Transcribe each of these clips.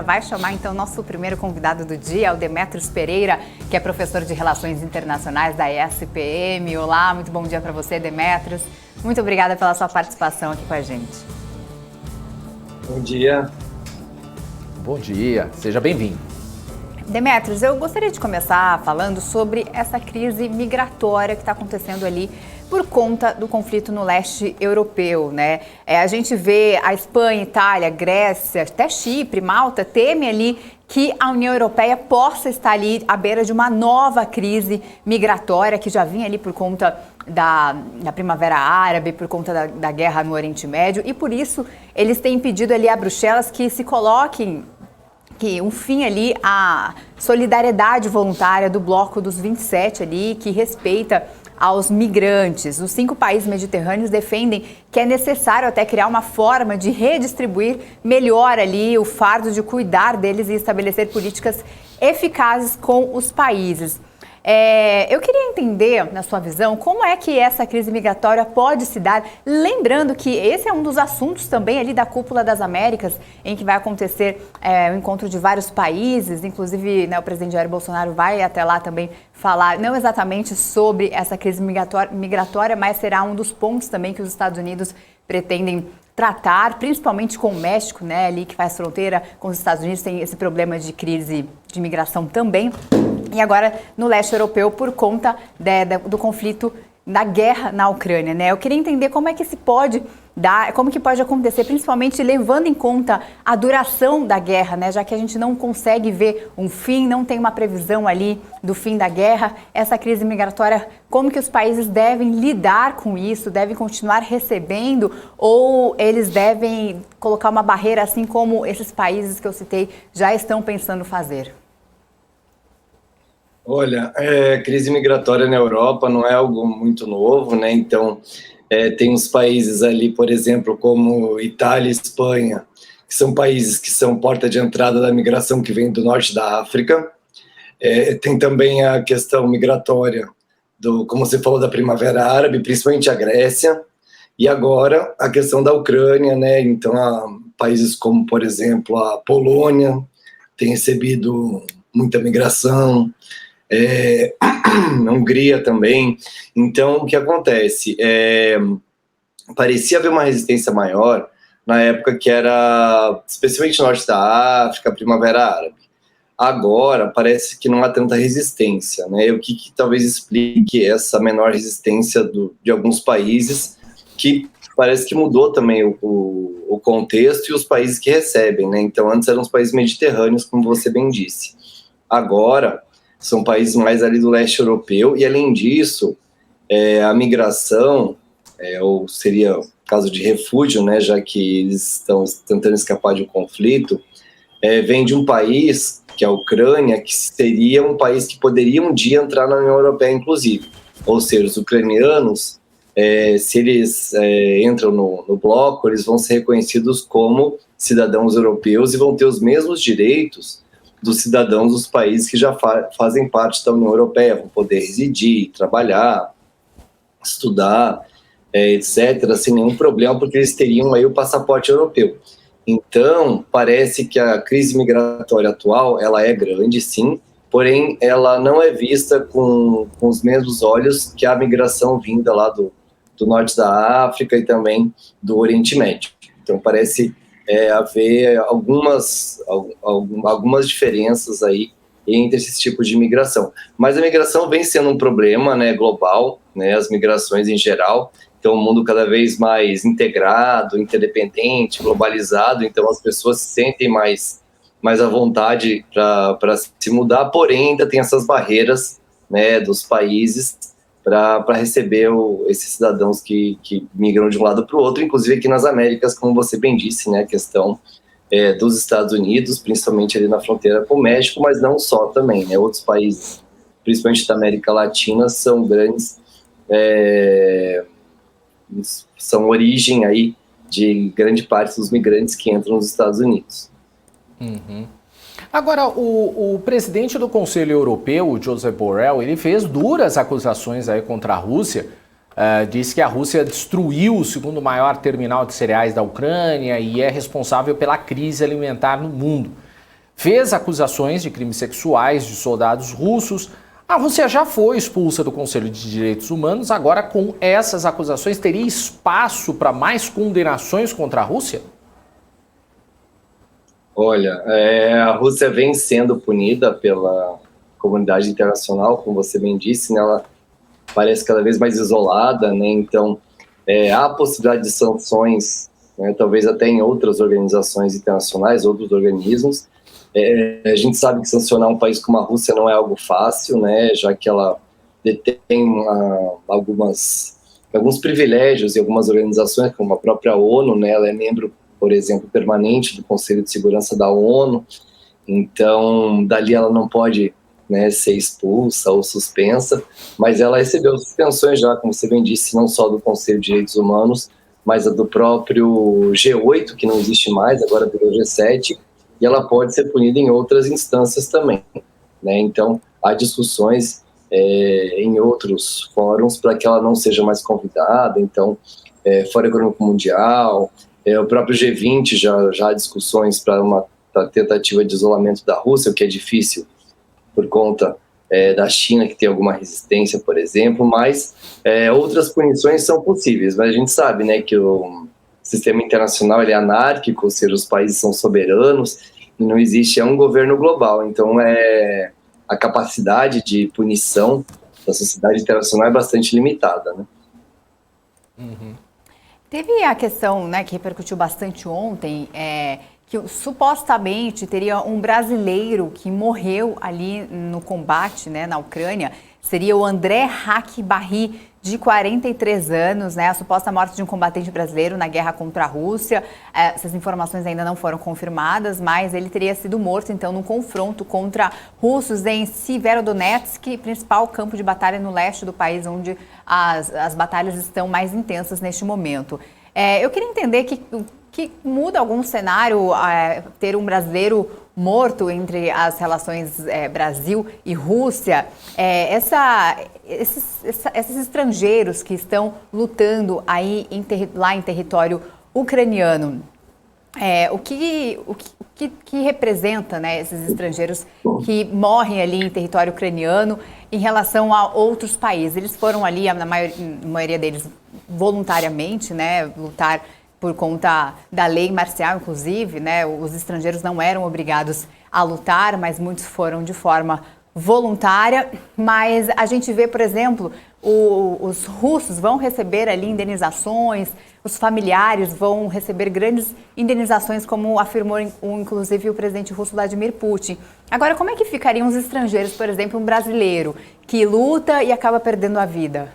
Vai chamar então nosso primeiro convidado do dia, o Demetrios Pereira, que é professor de Relações Internacionais da ESPM. Olá, muito bom dia para você, Demetrios. Muito obrigada pela sua participação aqui com a gente. Bom dia. Bom dia, seja bem-vindo. Demetrios, eu gostaria de começar falando sobre essa crise migratória que está acontecendo ali por conta do conflito no leste europeu, né? A gente vê a Espanha, Itália, Grécia, até Chipre, Malta, temem ali que a União Europeia possa estar ali à beira de uma nova crise migratória que já vinha ali por conta da Primavera Árabe, por conta da guerra no Oriente Médio, e por isso eles têm pedido ali a Bruxelas que se coloquem um fim ali à solidariedade voluntária do bloco dos 27 ali, que respeita aos migrantes. Os 5 países mediterrâneos defendem que é necessário até criar uma forma de redistribuir melhor ali o fardo de cuidar deles e estabelecer políticas eficazes com os países. Eu queria entender, na sua visão, como é que essa crise migratória pode se dar, lembrando que esse é um dos assuntos também ali da Cúpula das Américas, em que vai acontecer o encontro de vários países, inclusive, né, o presidente Jair Bolsonaro vai até lá também falar, não exatamente sobre essa crise migratória, mas será um dos pontos também que os Estados Unidos pretendem tratar, principalmente com o México, né, ali que faz fronteira com os Estados Unidos, tem esse problema de crise de migração também. E agora no leste europeu por conta do conflito, da guerra na Ucrânia, né? Eu queria entender como é que se pode dar, como que pode acontecer, principalmente levando em conta a duração da guerra, né? Já que a gente não consegue ver um fim, não tem uma previsão ali do fim da guerra, essa crise migratória, como que os países devem lidar com isso? Devem continuar recebendo ou eles devem colocar uma barreira, assim como esses países que eu citei já estão pensando fazer? Olha, crise migratória na Europa não é algo muito novo, né? Então, tem uns países ali, por exemplo, como Itália e Espanha, que são países que são porta de entrada da migração que vem do norte da África. Tem também a questão migratória, como você falou, da Primavera Árabe, principalmente a Grécia, e agora a questão da Ucrânia, né? Então, países como, por exemplo, a Polônia tem recebido muita migração, a Hungria também. Então, o que acontece? Parecia haver uma resistência maior na época que era, especialmente no norte da África, a Primavera Árabe. Agora, parece que não há tanta resistência, né? O que talvez explique essa menor resistência de alguns países, que parece que mudou também o contexto e os países que recebem, né? Então, antes eram os países mediterrâneos, como você bem disse. Agora são países mais ali do leste europeu, e além disso, a migração, ou seria caso de refúgio, né, já que eles estão tentando escapar de um conflito, vem de um país, que é a Ucrânia, que seria um país que poderia um dia entrar na União Europeia, inclusive. Ou seja, os ucranianos, se eles entram no bloco, eles vão ser reconhecidos como cidadãos europeus e vão ter os mesmos direitos dos cidadãos dos países que já fazem parte da União Europeia, vão poder residir, trabalhar, estudar, etc., sem nenhum problema, porque eles teriam aí o passaporte europeu. Então, parece que a crise migratória atual, ela é grande, sim, porém, ela não é vista com os mesmos olhos que a migração vinda lá do norte da África e também do Oriente Médio. Então, parece haver algumas diferenças aí entre esses tipos de migração. Mas a migração vem sendo um problema, né, global, né, as migrações em geral. Então, um mundo cada vez mais integrado, interdependente, globalizado. Então, as pessoas se sentem mais à vontade para se mudar, porém, ainda tem essas barreiras, né, dos países para receber esses cidadãos que migram de um lado para o outro, inclusive aqui nas Américas, como você bem disse, né, a questão dos Estados Unidos, principalmente ali na fronteira com o México, mas não só também, né, outros países, principalmente da América Latina, são grandes, são origem aí de grande parte dos migrantes que entram nos Estados Unidos. Uhum. Agora, o presidente do Conselho Europeu, o Josep Borrell, ele fez duras acusações aí contra a Rússia. Disse que a Rússia destruiu o segundo maior terminal de cereais da Ucrânia e é responsável pela crise alimentar no mundo. fez acusações de crimes sexuais de soldados russos. A Rússia já foi expulsa do Conselho de Direitos Humanos, agora com essas acusações, teria espaço para mais condenações contra a Rússia? Olha, a Rússia vem sendo punida pela comunidade internacional, como você bem disse, né? Ela parece cada vez mais isolada, né? Então, há possibilidade de sanções, né? Talvez até em outras organizações internacionais, outros organismos. A gente sabe que sancionar um país como a Rússia não é algo fácil, né? Já que ela detém alguns privilégios em algumas organizações, como a própria ONU, né? Ela é membro, por exemplo, permanente do Conselho de Segurança da ONU. Então, dali ela não pode, né, ser expulsa ou suspensa, mas ela recebeu suspensões já, como você bem disse, não só do Conselho de Direitos Humanos, mas a do próprio G8, que não existe mais, agora virou G7, e ela pode ser punida em outras instâncias também, né? Então, há discussões em outros fóruns para que ela não seja mais convidada. Então, Fórum Econômico Mundial, o próprio G20 já há discussões para uma tentativa de isolamento da Rússia, o que é difícil por conta da China, que tem alguma resistência, por exemplo, mas outras punições são possíveis. Mas a gente sabe, né, que o sistema internacional ele é anárquico, ou seja, os países são soberanos e não existe um governo global. Então, a capacidade de punição da sociedade internacional é bastante limitada, né? Uhum. Teve a questão, né, que repercutiu bastante ontem, que supostamente teria um brasileiro que morreu ali no combate, né, na Ucrânia. Seria o André Hack-Barry, de 43 anos, né, a suposta morte de um combatente brasileiro na guerra contra a Rússia. Essas informações ainda não foram confirmadas, mas ele teria sido morto, então, num confronto contra russos em Severodonetsk, principal campo de batalha no leste do país, onde as batalhas estão mais intensas neste momento. Eu queria entender que muda algum cenário ter um brasileiro morto entre as relações Brasil e Rússia. Esses estrangeiros que estão lutando aí lá em território ucraniano, o que representa, né, esses estrangeiros que morrem ali em território ucraniano em relação a outros países? Eles foram ali, na maioria deles, voluntariamente, né, lutar por conta da lei marcial, inclusive, né, os estrangeiros não eram obrigados a lutar, mas muitos foram de forma voluntária. Mas a gente vê, por exemplo, os russos vão receber ali indenizações, os familiares vão receber grandes indenizações, como afirmou inclusive o presidente russo Vladimir Putin. Agora, como é que ficariam os estrangeiros, por exemplo, um brasileiro que luta e acaba perdendo a vida?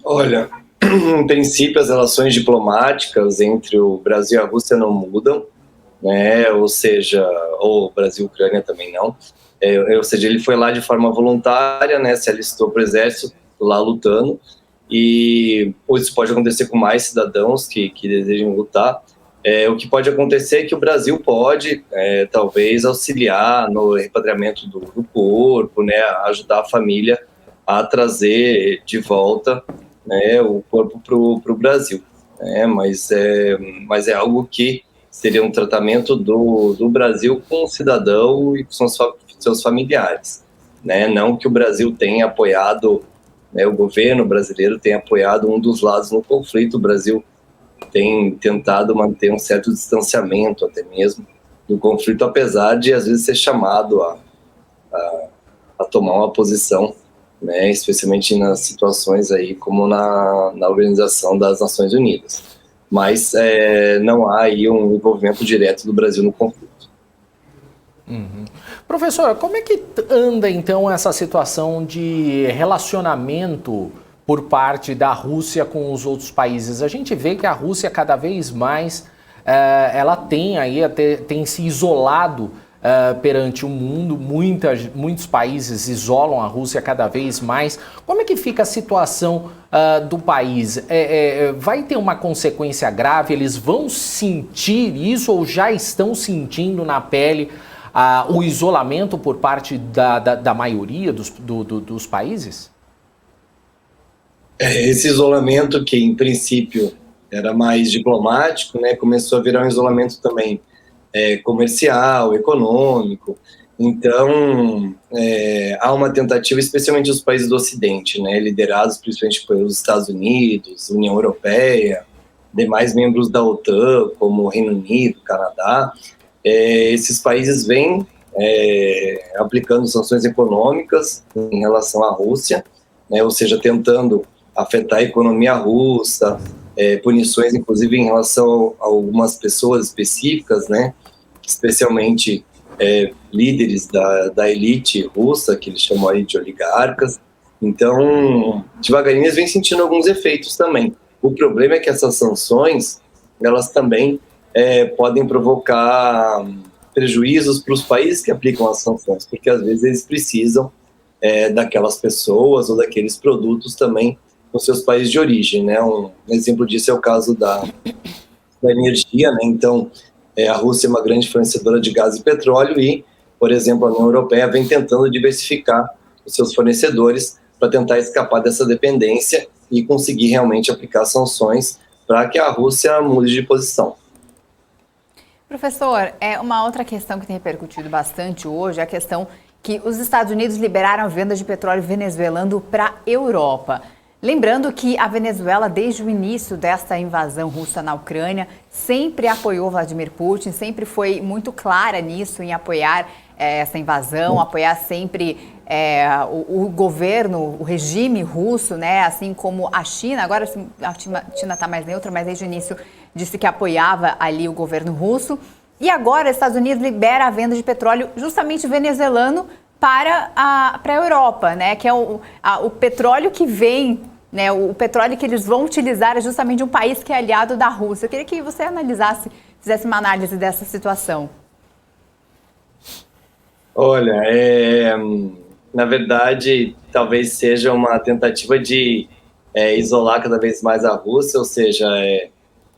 Olha, em princípio, as relações diplomáticas entre o Brasil e a Rússia não mudam, né? Ou seja, ou o Brasil e a Ucrânia também não. Ou seja, ele foi lá de forma voluntária, né? Se alistou para o exército, lá lutando. E isso pode acontecer com mais cidadãos que desejam lutar. O que pode acontecer é que o Brasil pode, talvez, auxiliar no repatriamento do corpo, né? Ajudar a família a trazer de volta, né, o corpo para o Brasil, né, mas é algo que seria um tratamento do Brasil com o cidadão e com seus familiares, né, não que o Brasil tenha apoiado, né, o governo brasileiro tenha apoiado um dos lados no conflito. O Brasil tem tentado manter um certo distanciamento até mesmo do conflito, apesar de às vezes ser chamado a tomar uma posição, né, especialmente nas situações aí como na Organização das Nações Unidas. Mas não há aí um envolvimento direto do Brasil no conflito. Uhum. Professora, como é que anda então essa situação de relacionamento por parte da Rússia com os outros países? A gente vê que a Rússia cada vez mais ela tem se isolado perante o mundo. Muitos países isolam a Rússia cada vez mais. Como é que fica a situação do país? Vai ter uma consequência grave? Eles vão sentir isso ou já estão sentindo na pele o isolamento por parte da maioria dos países? Esse isolamento, que em princípio era mais diplomático, né, começou a virar um isolamento também comercial, econômico. Então, há uma tentativa, especialmente dos países do Ocidente, né, liderados principalmente pelos Estados Unidos, União Europeia, demais membros da OTAN, como o Reino Unido, Canadá. Esses países vêm aplicando sanções econômicas em relação à Rússia, né, ou seja, tentando afetar a economia russa, punições, inclusive, em relação a algumas pessoas específicas, né, especialmente líderes da elite russa, que eles chamam aí de oligarcas. Então, devagarinho, eles vêm sentindo alguns efeitos também. O problema é que essas sanções, elas também podem provocar prejuízos para os países que aplicam as sanções, porque às vezes eles precisam daquelas pessoas ou daqueles produtos também nos seus países de origem, né? Um exemplo disso é o caso da energia, né? Então, a Rússia é uma grande fornecedora de gás e petróleo e, por exemplo, a União Europeia vem tentando diversificar os seus fornecedores para tentar escapar dessa dependência e conseguir realmente aplicar sanções para que a Rússia mude de posição. Professor, uma outra questão que tem repercutido bastante hoje é a questão que os Estados Unidos liberaram a venda de petróleo venezuelano para a Europa. Lembrando que a Venezuela, desde o início desta invasão russa na Ucrânia, sempre apoiou Vladimir Putin, sempre foi muito clara nisso, em apoiar essa invasão, apoiar sempre o governo, o regime russo, né? Assim como a China. Agora a China está mais neutra, mas desde o início disse que apoiava ali o governo russo. E agora os Estados Unidos libera a venda de petróleo justamente venezuelano para a Europa, né? Que é o petróleo que vem, né? O petróleo que eles vão utilizar é justamente de um país que é aliado da Rússia. Eu queria que você fizesse uma análise dessa situação. Olha, na verdade, talvez seja uma tentativa de isolar cada vez mais a Rússia, ou seja,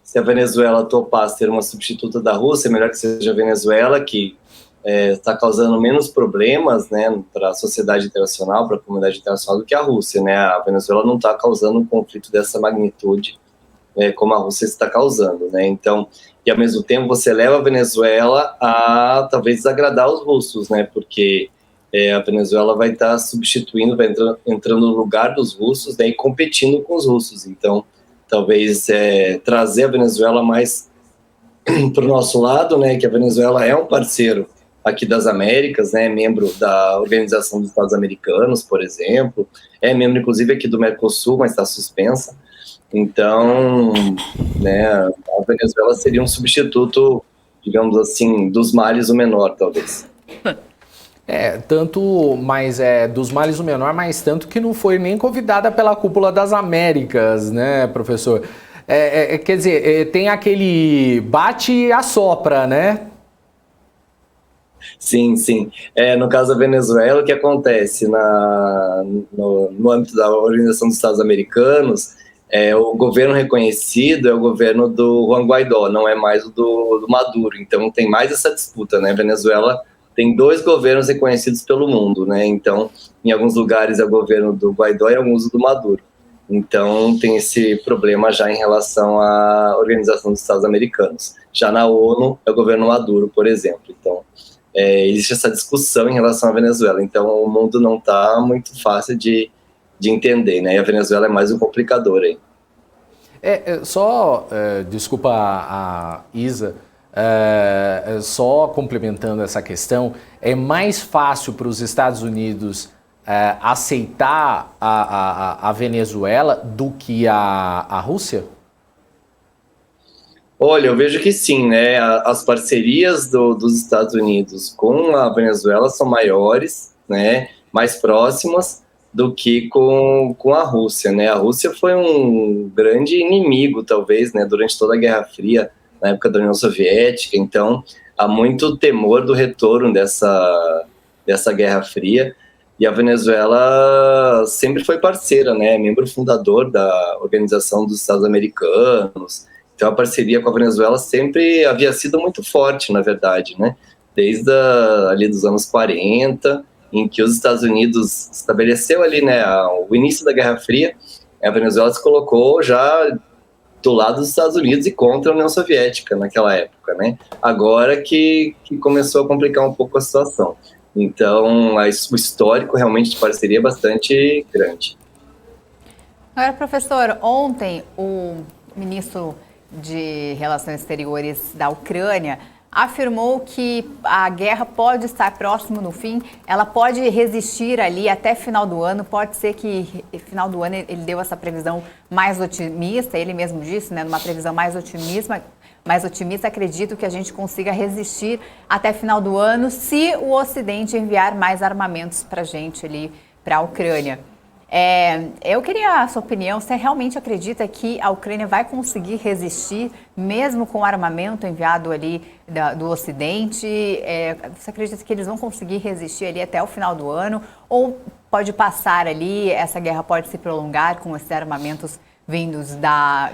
se a Venezuela topar ser uma substituta da Rússia, é melhor que seja a Venezuela, que está causando menos problemas, né, para a sociedade internacional, para a comunidade internacional, do que a Rússia, né? A Venezuela não está causando um conflito dessa magnitude como a Rússia está causando, né? Então, e ao mesmo tempo você leva a Venezuela a talvez desagradar os russos, né? Porque a Venezuela vai estar substituindo, vai entrando no lugar dos russos, né, e competindo com os russos. Então, talvez trazer a Venezuela mais para o nosso lado, né? Que a Venezuela é um parceiro aqui das Américas, né, membro da Organização dos Estados Americanos, por exemplo, membro inclusive aqui do Mercosul, mas está suspensa. Então, né, a Venezuela seria um substituto, digamos assim, dos males o menor, talvez. Dos males o menor, mas tanto que não foi nem convidada pela Cúpula das Américas, né, professor? Quer dizer, tem aquele bate e assopra, né? Sim, sim. No caso da Venezuela, o que acontece no âmbito da Organização dos Estados Americanos, o governo reconhecido é o governo do Juan Guaidó, não é mais o do Maduro. Então tem mais essa disputa, né? Venezuela tem 2 governos reconhecidos pelo mundo, né? Então, em alguns lugares é o governo do Guaidó e em alguns do Maduro. Então tem esse problema já em relação à Organização dos Estados Americanos. Já na ONU é o governo Maduro, por exemplo. Então, existe essa discussão em relação à Venezuela. Então, o mundo não está muito fácil de entender, né? E a Venezuela é mais um complicador aí. Desculpa a Isa, só complementando essa questão, é mais fácil para os Estados Unidos aceitar a Venezuela do que a Rússia? Olha, eu vejo que sim, né? As parcerias dos Estados Unidos com a Venezuela são maiores, né? Mais próximas do que com a Rússia, né? A Rússia foi um grande inimigo, talvez, né? Durante toda a Guerra Fria, na época da União Soviética. Então, há muito temor do retorno dessa Guerra Fria. E a Venezuela sempre foi parceira, né? Membro fundador da Organização dos Estados Americanos. Então, a parceria com a Venezuela sempre havia sido muito forte, na verdade, né? Desde ali dos anos 40, em que os Estados Unidos estabeleceu ali, né, o início da Guerra Fria, a Venezuela se colocou já do lado dos Estados Unidos e contra a União Soviética naquela época, né? Agora que começou a complicar um pouco a situação. Então, o histórico realmente de parceria é bastante grande. Agora, professor, ontem o ministro de Relações Exteriores da Ucrânia afirmou que a guerra pode estar próximo no fim, ela pode resistir ali até final do ano, pode ser que final do ano ele deu essa previsão mais otimista, ele mesmo disse, né, numa previsão mais otimista, acredito que a gente consiga resistir até final do ano se o Ocidente enviar mais armamentos para a gente ali, para a Ucrânia. Eu queria a sua opinião, você realmente acredita que a Ucrânia vai conseguir resistir, mesmo com o armamento enviado ali do Ocidente? Você acredita que eles vão conseguir resistir ali até o final do ano? Ou pode passar ali, essa guerra pode se prolongar com esses armamentos vindos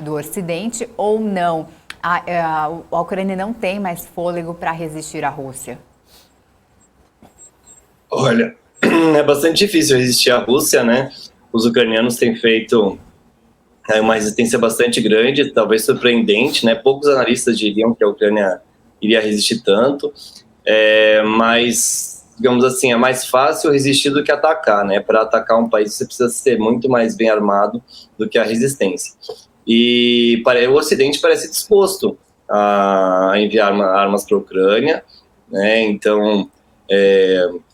do Ocidente ou não? A Ucrânia não tem mais fôlego para resistir à Rússia? Olha, é bastante difícil resistir à Rússia, né? Os ucranianos têm feito uma resistência bastante grande, talvez surpreendente, né? Poucos analistas diriam que a Ucrânia iria resistir tanto, mas, digamos assim, é mais fácil resistir do que atacar, né? Para atacar um país você precisa ser muito mais bem armado do que a resistência. E o Ocidente parece disposto a enviar armas para a Ucrânia, né? Então,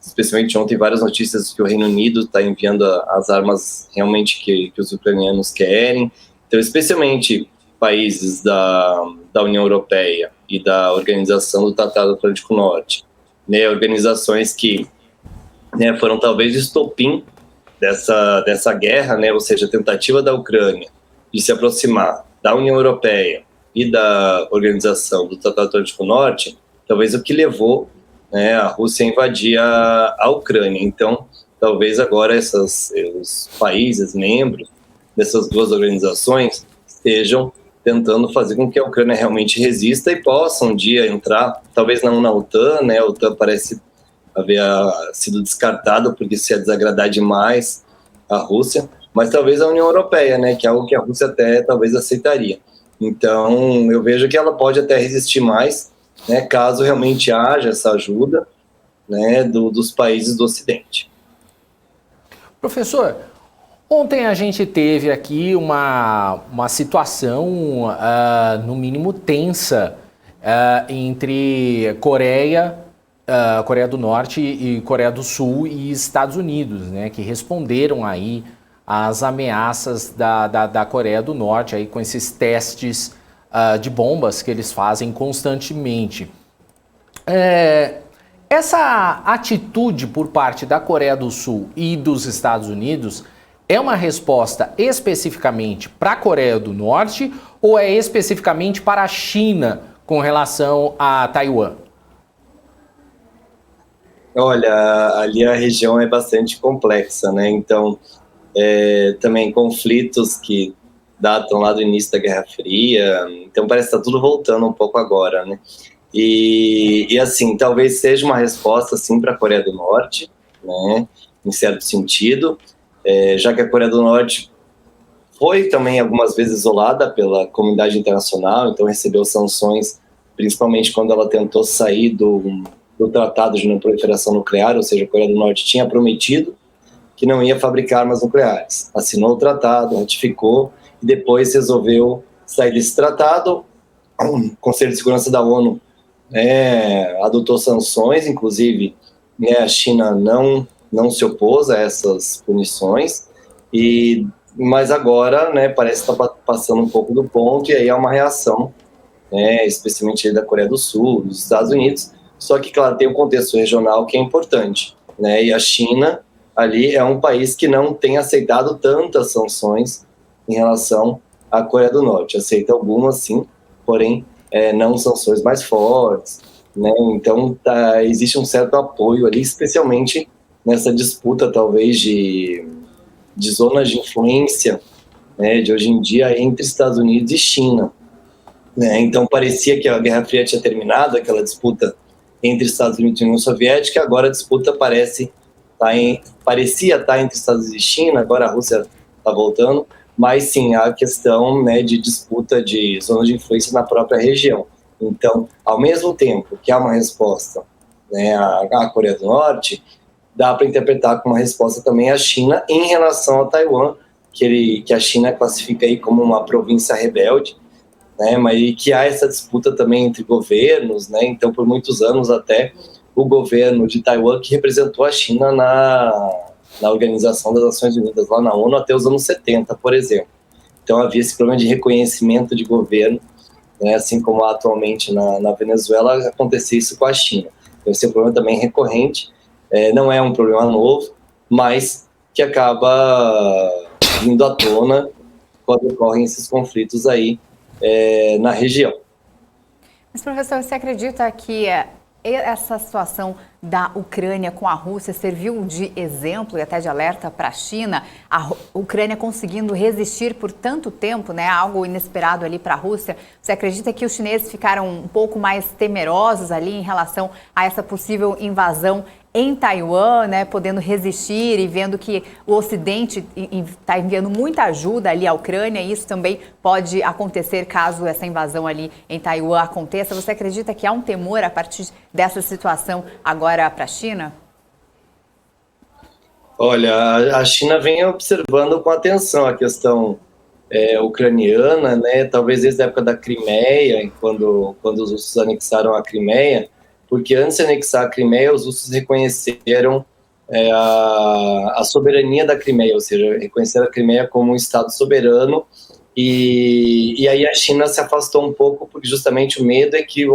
especialmente ontem, várias notícias que o Reino Unido está enviando as armas realmente que os ucranianos querem. Então, especialmente países da União Europeia e da Organização do Tratado Atlântico Norte, né, organizações que, né, foram talvez o estopim dessa guerra, né, ou seja, a tentativa da Ucrânia de se aproximar da União Europeia e da Organização do Tratado Atlântico Norte, talvez o que levou, né, a Rússia invadia a Ucrânia. Então, talvez agora os países membros dessas duas organizações estejam tentando fazer com que a Ucrânia realmente resista e possa um dia entrar, talvez não na OTAN, né? A OTAN parece haver sido descartada porque isso ia desagradar demais a Rússia, mas talvez a União Europeia, né? Que é algo que a Rússia até talvez aceitaria. Então, eu vejo que ela pode até resistir mais, né, caso realmente haja essa ajuda, né, dos países do Ocidente. Professor, ontem a gente teve aqui uma situação, no mínimo, tensa entre Coreia do Norte e Coreia do Sul e Estados Unidos, né, que responderam aí às ameaças da Coreia do Norte aí com esses testes de bombas que eles fazem constantemente. Essa atitude por parte da Coreia do Sul e dos Estados Unidos é uma resposta especificamente para a Coreia do Norte ou é especificamente para a China com relação a Taiwan? Olha, ali a região é bastante complexa, né? Então, também conflitos que datam lá do início da Guerra Fria, então parece que está tudo voltando um pouco agora, né? E assim, talvez seja uma resposta, sim, para a Coreia do Norte, né? Em certo sentido, já que a Coreia do Norte foi também algumas vezes isolada pela comunidade internacional, então recebeu sanções, principalmente quando ela tentou sair do Tratado de Não Proliferação Nuclear, ou seja, a Coreia do Norte tinha prometido que não ia fabricar armas nucleares. Assinou o tratado, ratificou, e depois resolveu sair desse tratado. O Conselho de Segurança da ONU adotou sanções, inclusive, né, a China não se opôs a essas punições, mas agora, né, parece que está passando um pouco do ponto, e aí há uma reação, né, especialmente da Coreia do Sul, dos Estados Unidos, só que, claro, tem um contexto regional que é importante, né, e a China ali é um país que não tem aceitado tantas sanções em relação à Coreia do Norte. Aceita algumas, sim, porém não sanções mais fortes, né? Então existe um certo apoio ali, especialmente nessa disputa, talvez, de zonas de influência, né, de hoje em dia entre Estados Unidos e China, né? Então parecia que a Guerra Fria tinha terminado, aquela disputa entre Estados Unidos e União Soviética, agora a disputa parecia estar entre Estados Unidos e China, agora a Rússia está voltando, mas sim a questão, né, de disputa de zona de influência na própria região. Então, ao mesmo tempo que há uma resposta, né, à Coreia do Norte, dá para interpretar como uma resposta também à China em relação a Taiwan, que a China classifica aí como uma província rebelde, né, mas que há essa disputa também entre governos, né, então por muitos anos até o governo de Taiwan que representou a China na Organização das Nações Unidas, lá na ONU, até os anos 70, por exemplo. Então havia esse problema de reconhecimento de governo, né, assim como atualmente na Venezuela, acontecia isso com a China. Então esse é um problema também recorrente, não é um problema novo, mas que acaba vindo à tona quando ocorrem esses conflitos aí na região. Mas, professor, você acredita que essa situação da Ucrânia com a Rússia serviu de exemplo e até de alerta para a China? A Ucrânia conseguindo resistir por tanto tempo, né? Algo inesperado ali para a Rússia. Você acredita que os chineses ficaram um pouco mais temerosos ali em relação a essa possível invasão em Taiwan, né, podendo resistir e vendo que o Ocidente está enviando muita ajuda ali à Ucrânia, e isso também pode acontecer caso essa invasão ali em Taiwan aconteça? Você acredita que há um temor a partir dessa situação agora para a China? Olha, a China vem observando com atenção a questão ucraniana, né, talvez desde a época da Crimeia, quando os russos anexaram a Crimeia, porque antes de anexar a Crimeia, os russos reconheceram a soberania da Crimeia, ou seja, reconheceram a Crimeia como um Estado soberano, e aí a China se afastou um pouco, porque justamente o medo é que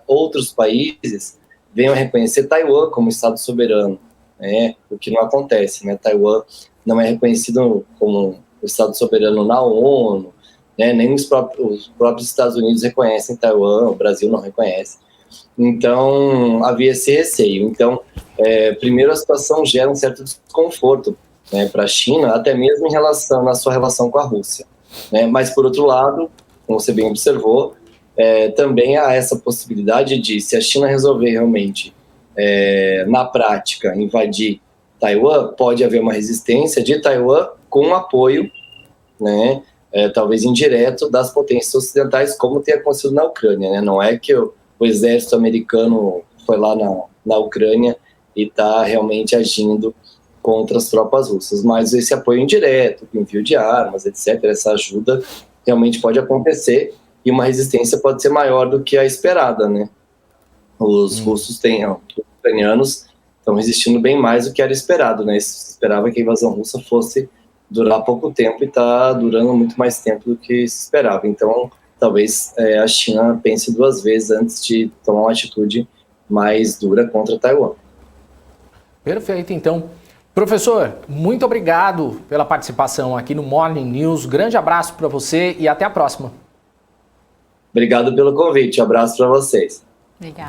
outros países venham a reconhecer Taiwan como Estado soberano, né, o que não acontece, né? Taiwan não é reconhecido como Estado soberano na ONU, né? Nem os próprios Estados Unidos reconhecem Taiwan, o Brasil não reconhece. Então, havia esse receio. Então, primeiro, a situação gera um certo desconforto, né, para a China, até mesmo na sua relação com a Rússia, né? Mas, por outro lado, como você bem observou, também há essa possibilidade de, se a China resolver realmente, na prática, invadir Taiwan, pode haver uma resistência de Taiwan com apoio, né, talvez indireto, das potências ocidentais, como tem acontecido na Ucrânia, né? Não é que o exército americano foi lá na Ucrânia e está realmente agindo contra as tropas russas, mas esse apoio indireto, envio de armas, etc., essa ajuda realmente pode acontecer, e uma resistência pode ser maior do que a esperada, né? Os ucranianos estão resistindo bem mais do que era esperado, né? Se esperava que a invasão russa fosse durar pouco tempo, e está durando muito mais tempo do que se esperava. Então, talvez a China pense duas vezes antes de tomar uma atitude mais dura contra Taiwan. Perfeito, então. Professor, muito obrigado pela participação aqui no Morning News. Grande abraço para você e até a próxima. Obrigado pelo convite. Abraço para vocês. Obrigada.